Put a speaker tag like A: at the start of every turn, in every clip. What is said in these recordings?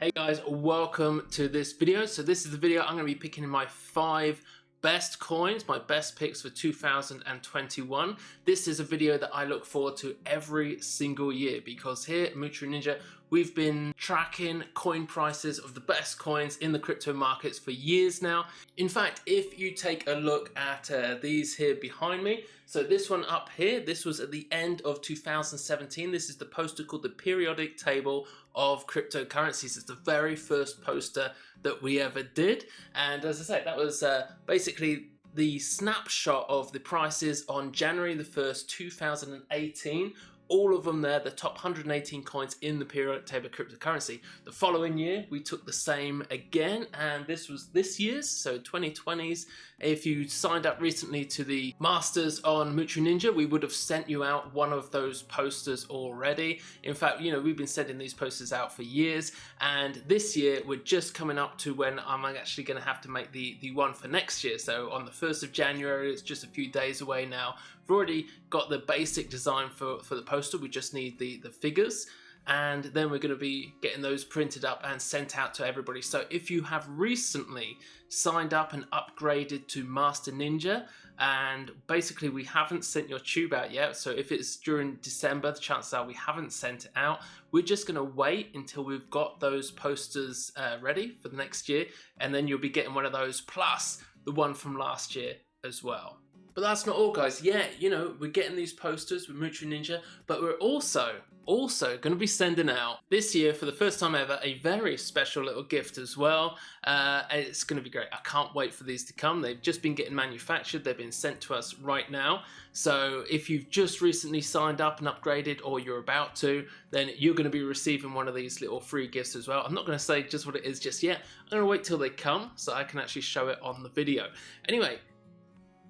A: Hey guys, welcome to this video. So this is the video I'm going to be picking my 5 best coins, my best picks for 2021. This is a video that I look forward to every single year because here at Moocharoo Ninja, we've been tracking coin prices of the best coins in the crypto markets for years now. In fact, if you take a look at these here behind me, so this one up here, this was at the end of 2017. This is the poster called the Periodic Table of Cryptocurrencies. It's the very first poster that we ever did. And as I say, that was basically the snapshot of the prices on January the 1st, 2018. All of them there, the top 118 coins in the periodic table of cryptocurrency. The following year, we took the same again, and this was this year's, so 2020's. If you signed up recently to the Masters on Moocharoo Ninja, we would have sent you out one of those posters already. In fact, you know, we've been sending these posters out for years, and this year we're just coming up to when I'm actually going to have to make the one for next year. So on the 1st of January, it's just a few days away now. We've already got the basic design for the poster. We just need the figures, and then we're going to be getting those printed up and sent out to everybody. So if you have recently signed up and upgraded to Master Ninja, and basically we haven't sent your tube out yet, so if it's during December, the chances are we haven't sent it out. We're just going to wait until we've got those posters ready for the next year, and then you'll be getting one of those plus the one from last year as well. But that's not all, guys. Yeah, you know, we're getting these posters with Moocharoo Ninja, but we're also going to be sending out this year, for the first time ever, a very special little gift as well. It's going to be great. I can't wait for these to come. They've just been getting manufactured. They've been sent to us right now. So if you've just recently signed up and upgraded, or you're about to, then you're going to be receiving one of these little free gifts as well. I'm not going to say just what it is just yet. I'm going to wait till they come so I can actually show it on the video. Anyway,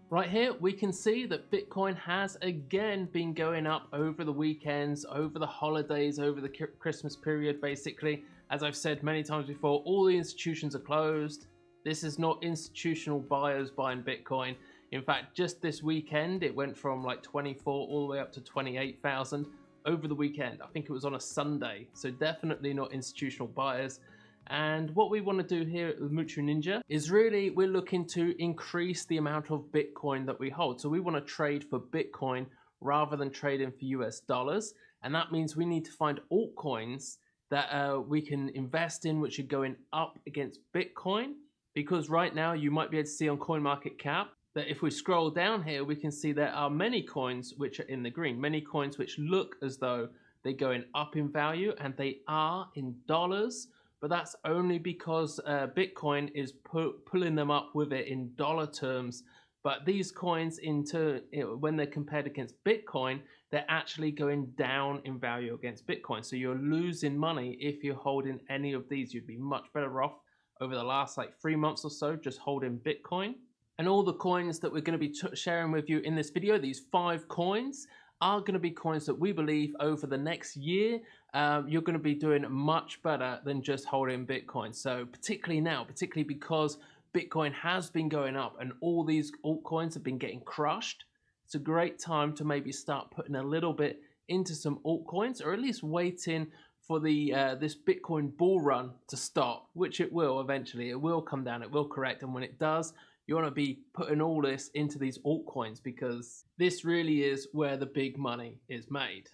A: right here, we can see that Bitcoin has again been going up over the weekends, over the holidays, over the Christmas period, basically. As I've said many times before, all the institutions are closed. This is not institutional buyers buying Bitcoin. In fact, just this weekend, it went from like 24 all the way up to 28,000 over the weekend. I think it was on a Sunday, so definitely not institutional buyers. And what we want to do here at the Moocharoo Ninja is really, we're looking to increase the amount of Bitcoin that we hold. So we want to trade for Bitcoin rather than trading for US dollars. And that means we need to find altcoins that we can invest in, which are going up against Bitcoin. Because right now you might be able to see on CoinMarketCap that if we scroll down here, we can see there are many coins which are in the green, many coins which look as though they're going up in value, and they are in dollars. But that's only because Bitcoin is pulling them up with it in dollar terms. But these coins, when they're compared against Bitcoin, they're actually going down in value against Bitcoin. So you're losing money if you're holding any of these. You'd be much better off over the last like 3 months or so just holding Bitcoin. And all the coins that we're going to be sharing with you in this video, these 5 coins, are going to be coins that we believe over the next year you're going to be doing much better than just holding Bitcoin. So particularly now, particularly because Bitcoin has been going up and all these altcoins have been getting crushed, it's a great time to maybe start putting a little bit into some altcoins, or at least waiting for the this Bitcoin bull run to stop, which it will eventually. It will come down, it will correct, and when it does, you want to be putting all this into these altcoins, because this really is where the big money is made.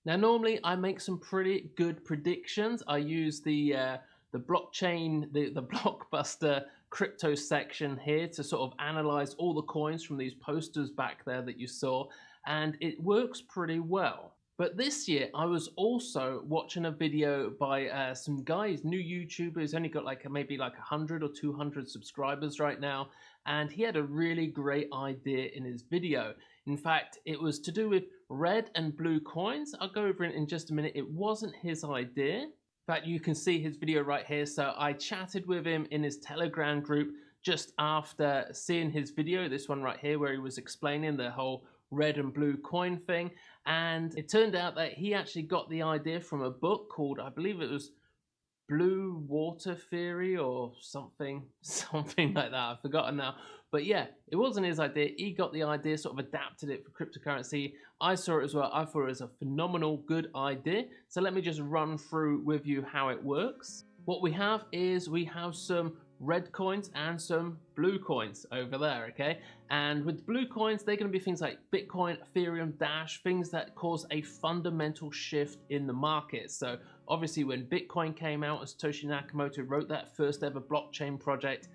A: Now, normally I make some pretty good predictions. I use the blockchain, the blockbuster crypto section here to sort of analyze all the coins from these posters back there that you saw, and it works pretty well. But this year, I was also watching a video by some guys, new YouTubers, only got like maybe like 100 or 200 subscribers right now, and he had a really great idea in his video. In fact, it was to do with red and blue coins. I'll go over it in just a minute. It wasn't his idea. In fact, you can see his video right here. So I chatted with him in his Telegram group just after seeing his video, this one right here, where he was explaining the whole red and blue coin thing. And it turned out that he actually got the idea from a book called, I believe it was Blue Water Theory or something like that. I've forgotten now. But yeah, it wasn't his idea. He got the idea, sort of adapted it for cryptocurrency. I saw it as well. I thought it was a phenomenal, good idea. So let me just run through with you how it works. What we have is we have some red coins and some blue coins over there, okay? And with blue coins, they're going to be things like Bitcoin, Ethereum, Dash, things that cause a fundamental shift in the market. So obviously when Bitcoin came out, as Satoshi Nakamoto wrote that first ever blockchain project,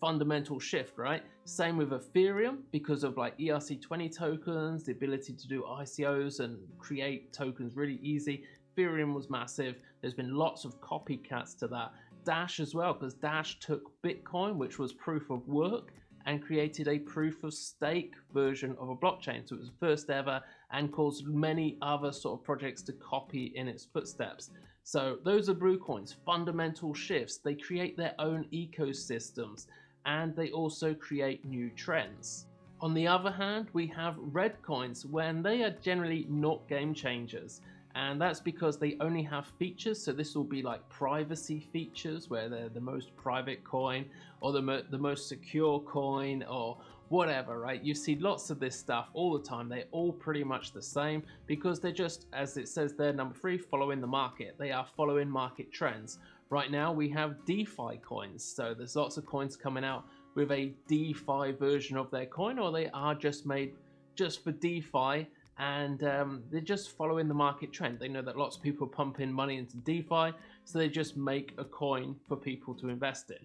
A: fundamental shift, right? Same with Ethereum, because of like ERC20 tokens, the ability to do ICOs and create tokens really easy. Ethereum was massive. There's been lots of copycats to that. Dash as well, because Dash took Bitcoin, which was proof of work, and created a proof of stake version of a blockchain. So it was the first ever and caused many other sort of projects to copy in its footsteps. So those are blue coins, fundamental shifts. They create their own ecosystems and they also create new trends. On the other hand, we have red coins when they are generally not game changers. And that's because they only have features. So this will be like privacy features where they're the most private coin or the most secure coin or whatever, right? You see lots of this stuff all the time. They're all pretty much the same because they're just, as it says there, number 3, following the market. They are following market trends. Right now we have DeFi coins. So there's lots of coins coming out with a DeFi version of their coin, or they are just made just for DeFi, and they're just following the market trend. They know that lots of people pump in money into DeFi, so they just make a coin for people to invest in.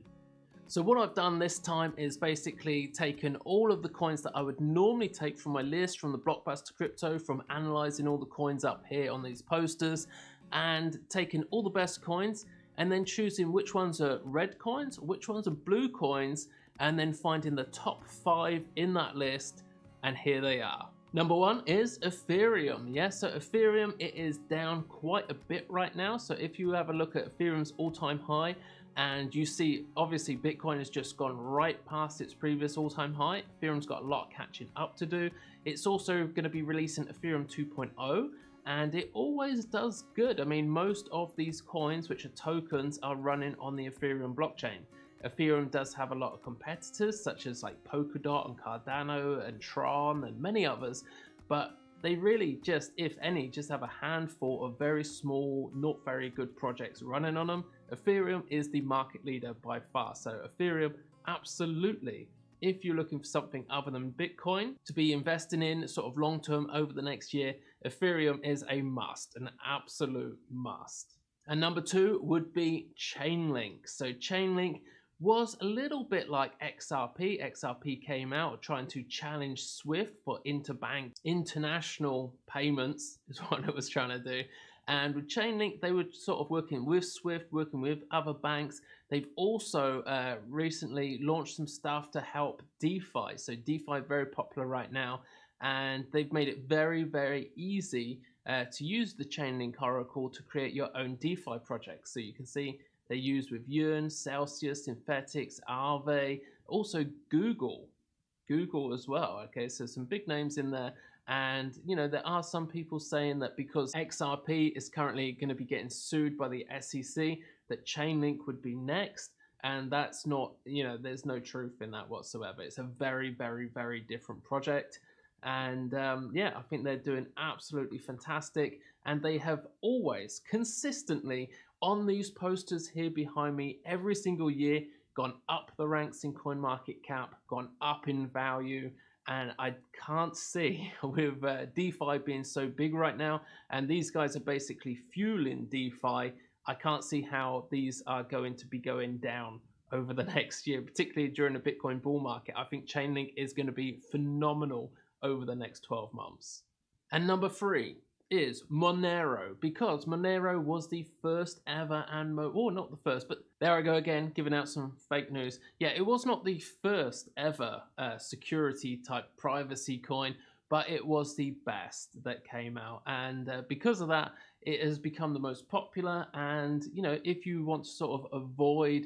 A: So what I've done this time is basically taken all of the coins that I would normally take from my list, from the Blockbuster Crypto, from analyzing all the coins up here on these posters, and taken all the best coins, and then choosing which ones are red coins, which ones are blue coins, and then finding the top 5 in that list, and here they are. Number 1 is Ethereum. Yes, so Ethereum, it is down quite a bit right now. So if you have a look at Ethereum's all-time high, and you see obviously Bitcoin has just gone right past its previous all-time high. Ethereum's got a lot catching up to do. It's also going to be releasing Ethereum 2.0, and it always does good. I mean, most of these coins, which are tokens, are running on the Ethereum blockchain. Ethereum does have a lot of competitors, such as like Polkadot and Cardano and Tron and many others, but they really just, if any, just have a handful of very small, not very good projects running on them. Ethereum is the market leader by far. So Ethereum, absolutely. If you're looking for something other than Bitcoin to be investing in sort of long term over the next year, Ethereum is a must, an absolute must. And number 2 would be Chainlink. So Chainlink was a little bit like XRP. XRP came out trying to challenge SWIFT for interbank international payments, is what it was trying to do. And with Chainlink, they were sort of working with SWIFT, working with other banks. They've also recently launched some stuff to help DeFi. So DeFi is very popular right now, and they've made it very, very easy to use the Chainlink Oracle to create your own DeFi project. So you can see they use with Yearn, Celsius, Synthetics, Aave, also Google as well. Okay, so some big names in there. And, you know, there are some people saying that because XRP is currently going to be getting sued by the SEC, that Chainlink would be next. And that's not, you know, there's no truth in that whatsoever. It's a very, very, very different project. And yeah, I think they're doing absolutely fantastic. And they have always consistently on these posters here behind me every single year gone up the ranks in CoinMarketCap, gone up in value. And I can't see, with DeFi being so big right now, and these guys are basically fueling DeFi, I can't see how these are going to be going down over the next year, particularly during the Bitcoin bull market. I think Chainlink is going to be phenomenal over the next 12 months. And number 3 is Monero, because Monero was the first ever and not the first, but there I go again, giving out some fake news. Yeah, it was not the first ever security type privacy coin, but it was the best that came out. And because of that, it has become the most popular. And, you know, if you want to sort of avoid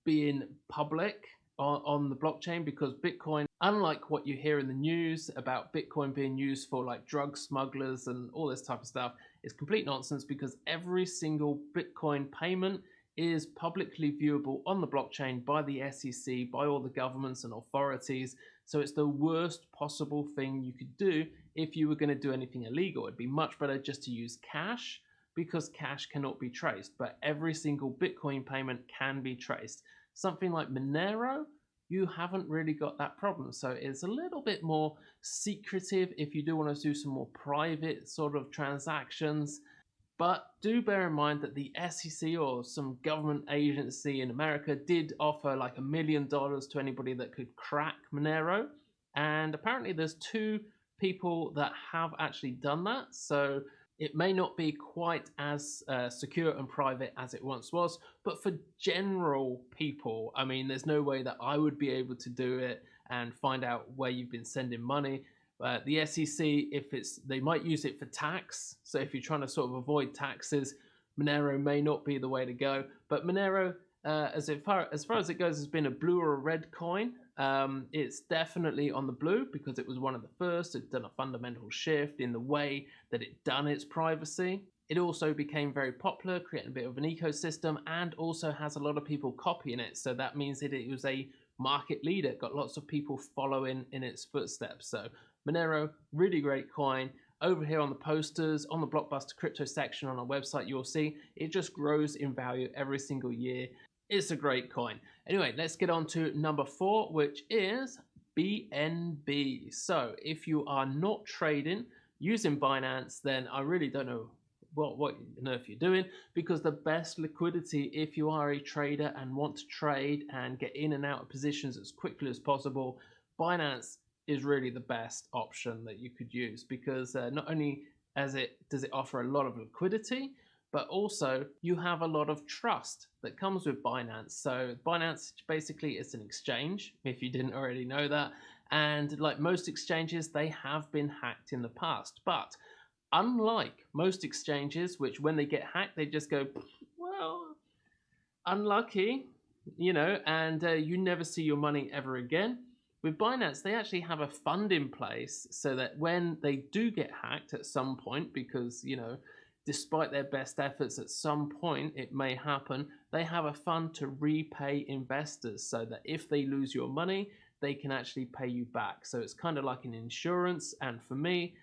A: being public on the blockchain, because Bitcoin, unlike what you hear in the news about Bitcoin being used for like drug smugglers and all this type of stuff, is complete nonsense, because every single Bitcoin payment is publicly viewable on the blockchain by the SEC, by all the governments and authorities. So it's the worst possible thing you could do if you were going to do anything illegal. It'd be much better just to use cash because cash cannot be traced, but every single Bitcoin payment can be traced. Something like Monero, you haven't really got that problem. So it's a little bit more secretive if you do want to do some more private sort of transactions. But do bear in mind that the SEC or some government agency in America did offer like $1 million to anybody that could crack Monero. And apparently there's 2 people that have actually done that. So it may not be quite as secure and private as it once was, but for general people, I mean, there's no way that I would be able to do it and find out where you've been sending money. The SEC, they might use it for tax. So if you're trying to sort of avoid taxes, Monero may not be the way to go. But Monero, as far as it goes, has been a blue or a red coin. It's definitely on the blue because it was one of the first. It's done a fundamental shift in the way that it done its privacy. It also became very popular, creating a bit of an ecosystem, and also has a lot of people copying it. So that means that it was a market leader, got lots of people following in its footsteps. So Monero, really great coin. Over here on the posters, on the Blockbuster crypto section on our website, you'll see it just grows in value every single year. It's a great coin. Anyway, let's get on to number 4, which is BNB. So if you are not trading using Binance, then I really don't know what on earth you're doing, because the best liquidity if you are a trader and want to trade and get in and out of positions as quickly as possible, Binance is really the best option that you could use, because not only does it offer a lot of liquidity, but also you have a lot of trust that comes with Binance. So Binance basically is an exchange, if you didn't already know that, and like most exchanges, they have been hacked in the past. But unlike most exchanges, which when they get hacked, they just go, well, unlucky, and you never see your money ever again. With Binance, they actually have a fund in place so that when they do get hacked at some point, because, despite their best efforts, at some point it may happen, they have a fund to repay investors so that if they lose your money, they can actually pay you back. So it's kind of like an insurance. And for me,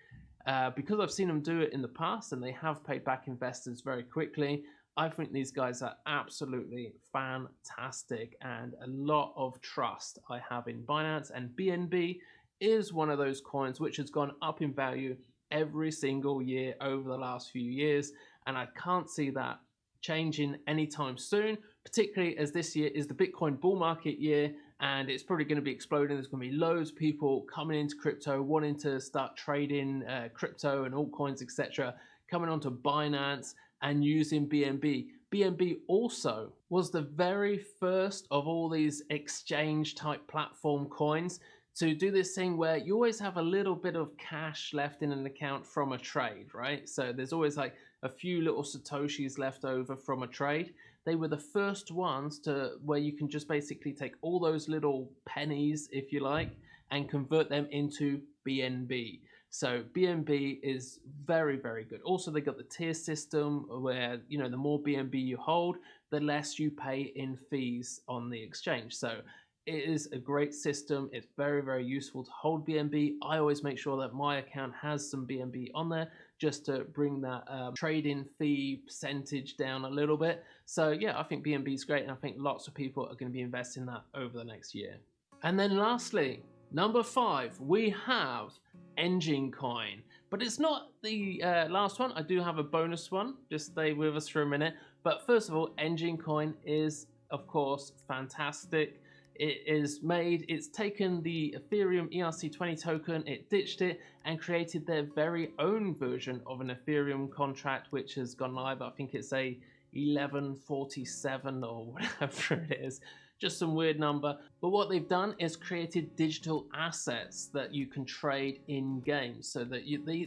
A: because I've seen them do it in the past and they have paid back investors very quickly, I think these guys are absolutely fantastic, and a lot of trust I have in Binance. And BNB is one of those coins which has gone up in value every single year over the last few years, and I can't see that changing anytime soon, particularly as this year is the Bitcoin bull market year, and it's probably going to be exploding. There's going to be loads of people coming into crypto, wanting to start trading crypto and altcoins, etc., coming onto Binance and using BNB. BNB also was the very first of all these exchange type platform coins to do this thing where you always have a little bit of cash left in an account from a trade, right? So there's always like a few little Satoshis left over from a trade. They were the first ones to where you can just basically take all those little pennies, if you like, and convert them into BNB. So BNB is very, very good. Also, they got the tier system where, the more BNB you hold, the less you pay in fees on the exchange. So it is a great system. It's very, very useful to hold BNB. I always make sure that my account has some BNB on there just to bring that trading fee percentage down a little bit. So yeah, I think BNB is great, and I think lots of people are going to be investing in that over the next year. And then lastly, number 5, we have Engine Coin, but it's not the last one. I do have a bonus one. Just stay with us for a minute. But first of all, Engine Coin is, of course, fantastic. It's taken the Ethereum ERC20 token, it ditched it, and created their very own version of an Ethereum contract, which has gone live. I think it's a 1147 or whatever it is. Just some weird number. But what they've done is created digital assets that you can trade in games, so that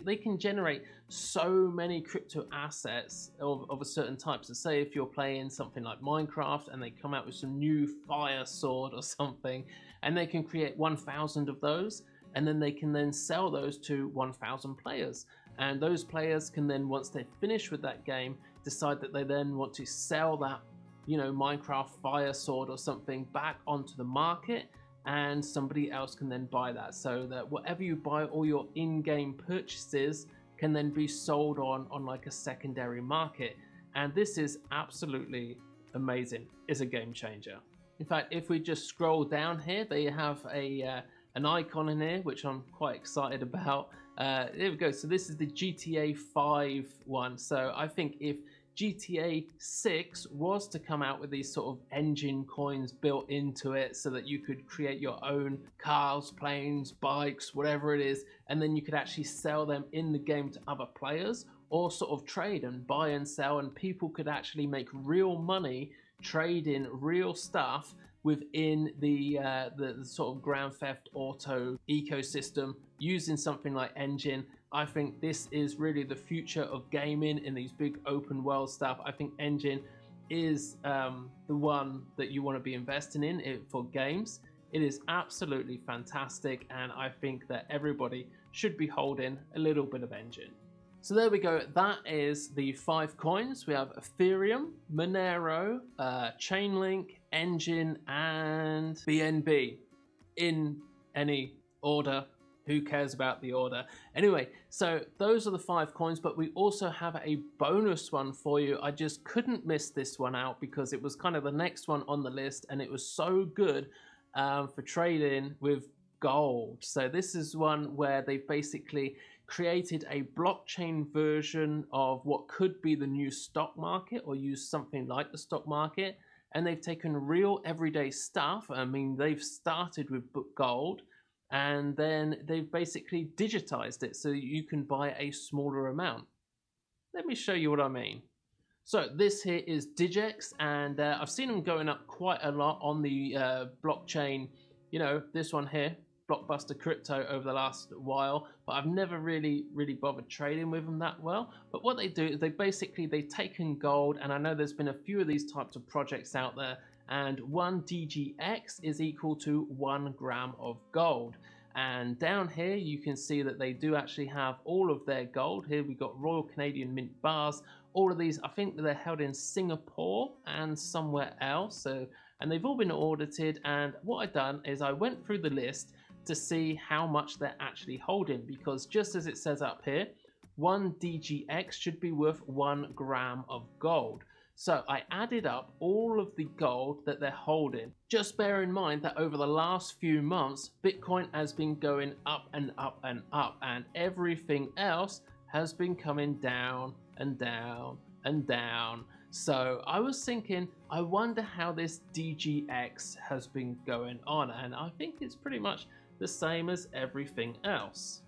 A: they can generate so many crypto assets of a certain type. So say if you're playing something like Minecraft and they come out with some new fire sword or something, and they can create 1,000 of those, and then they can then sell those to 1,000 players. And those players can then, once they're finished with that game, decide that they then want to sell that Minecraft fire sword or something back onto the market, and somebody else can then buy that, so that whatever you buy, all your in-game purchases can then be sold on like a secondary market. And this is absolutely amazing. It's a game changer. In fact, if we just scroll down here, they have an icon in here, which I'm quite excited about. There we go. So this is the GTA 5 one. So I think if GTA 6 was to come out with these sort of engine coins built into it so that you could create your own cars, planes, bikes, whatever it is, and then you could actually sell them in the game to other players, or sort of trade and buy and sell, and people could actually make real money trading real stuff within the sort of Grand Theft Auto ecosystem using something like Engine. I think this is really the future of gaming in these big open world stuff. I think Engine is the one that you want to be investing in for games. It is absolutely fantastic, and I think that everybody should be holding a little bit of Engine. So there we go. That is the 5 coins. We have Aetherium, Monero, Chainlink, Engine, and BNB in any order. Who cares about the order? Anyway, so those are the 5 coins, but we also have a bonus one for you. I just couldn't miss this one out because it was kind of the next one on the list, and it was so good for trading with gold. So this is one where they basically created a blockchain version of what could be the new stock market, or use something like the stock market, and they've taken real everyday stuff. I mean, they've started with gold, and then they've basically digitized it so you can buy a smaller amount. Let me show you what I mean. So this here is Digex, and I've seen them going up quite a lot on the blockchain, you know, this one here, Blockbuster Crypto, over the last while, but I've never really bothered trading with them that well. But what they do is they've taken gold, and I know there's been a few of these types of projects out there, and 1 DGX is equal to 1 gram of gold. And down here you can see that they do actually have all of their gold. Here we got Royal Canadian Mint bars. All of these, I think they're held in Singapore and somewhere else. So, and they've all been audited, and what I've done is I went through the list to see how much they're actually holding, because just as it says up here, 1 DGX should be worth 1 gram of gold. So I added up all of the gold that they're holding. Just bear in mind that over the last few months, Bitcoin has been going up and up and up, and everything else has been coming down and down and down. So I was thinking, I wonder how this DGX has been going on, and I think it's pretty much the same as everything else.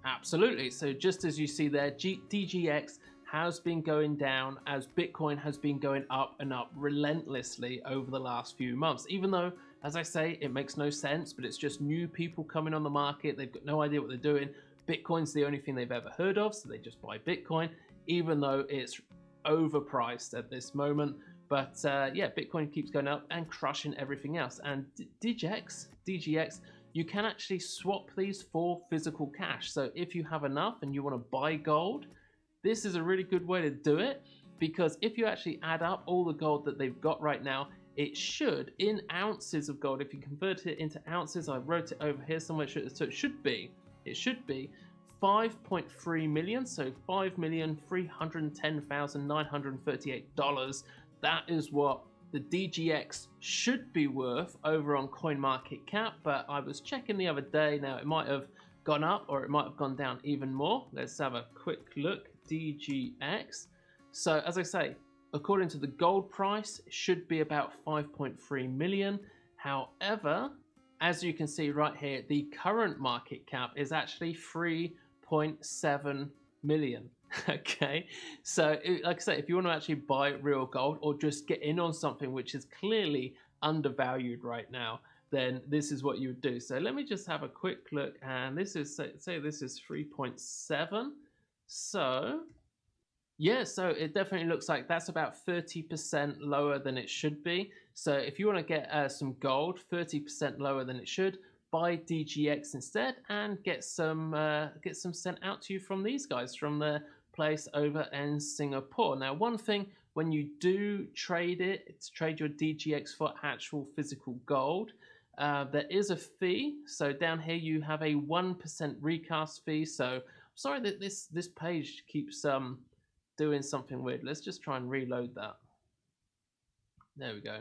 A: Absolutely. So just as you see there, DGX has been going down as Bitcoin has been going up and up relentlessly over the last few months. Even though, as I say, it makes no sense, but it's just new people coming on the market. They've got no idea what they're doing. Bitcoin's the only thing they've ever heard of, so they just buy Bitcoin, even though it's overpriced at this moment. But yeah, Bitcoin keeps going up and crushing everything else. And DGX, you can actually swap these for physical cash. So if you have enough and you want to buy gold, this is a really good way to do it, because if you actually add up all the gold that they've got right now, it should, in ounces of gold, if you convert it into ounces, I wrote it over here somewhere, so it should be 5.3 million, so $5,310,938. That is what the DGX should be worth over on CoinMarketCap, but I was checking the other day. Now it might have gone up or it might have gone down even more. Let's have a quick look. DGX. So as I say, according to the gold price, it should be about 5.3 million. However, as you can see right here, the current market cap is actually 3.7 million. Okay, so like I say, if you want to actually buy real gold or just get in on something which is clearly undervalued right now, then this is what you would do. So let me just have a quick look, and this is, say this is 3.7. So yeah, so it definitely looks like that's about 30% lower than it should be. So if you want to get some gold, 30% lower than it should, buy DGX instead and get some sent out to you from these guys, from the place over in Singapore. Now, one thing, when you do trade your DGX for actual physical gold, there is a fee. So down here you have a 1% recast fee. So Sorry that this page keeps doing something weird. Let's just try and reload that. There we go.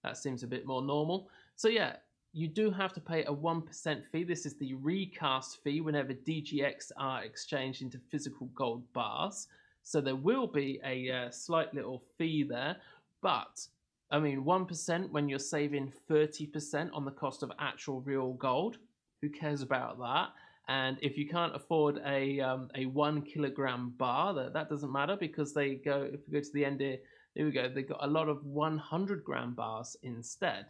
A: That seems a bit more normal. So yeah, you do have to pay a 1% fee. This is the recast fee whenever DGX are exchanged into physical gold bars. So there will be a slight little fee there, but I mean 1% when you're saving 30% on the cost of actual real gold. Who cares about that? And if you can't afford a 1 kilogram bar, that doesn't matter, because they go, if you go to the end here, there we go, they've got a lot of 100-gram bars instead.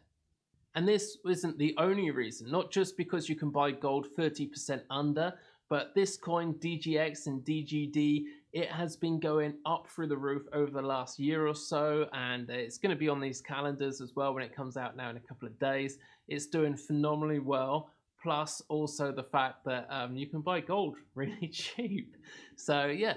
A: And this isn't the only reason, not just because you can buy gold 30% under, but this coin, DGX and DGD, it has been going up through the roof over the last year or so, and it's going to be on these calendars as well when it comes out now in a couple of days. It's doing phenomenally well, plus also the fact that you can buy gold really cheap. So yeah,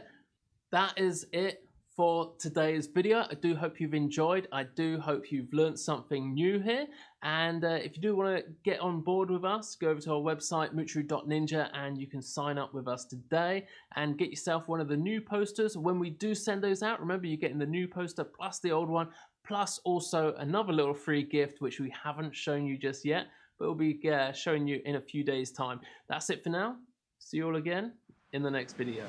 A: that is it for today's video. I do hope you've enjoyed. I do hope you've learned something new here. And if you do want to get on board with us, go over to our website, moocharoo.ninja, and you can sign up with us today and get yourself one of the new posters. When we do send those out, remember you're getting the new poster plus the old one, plus also another little free gift, which we haven't shown you just yet, but we'll be showing you in a few days' time. That's it for now. See you all again in the next video.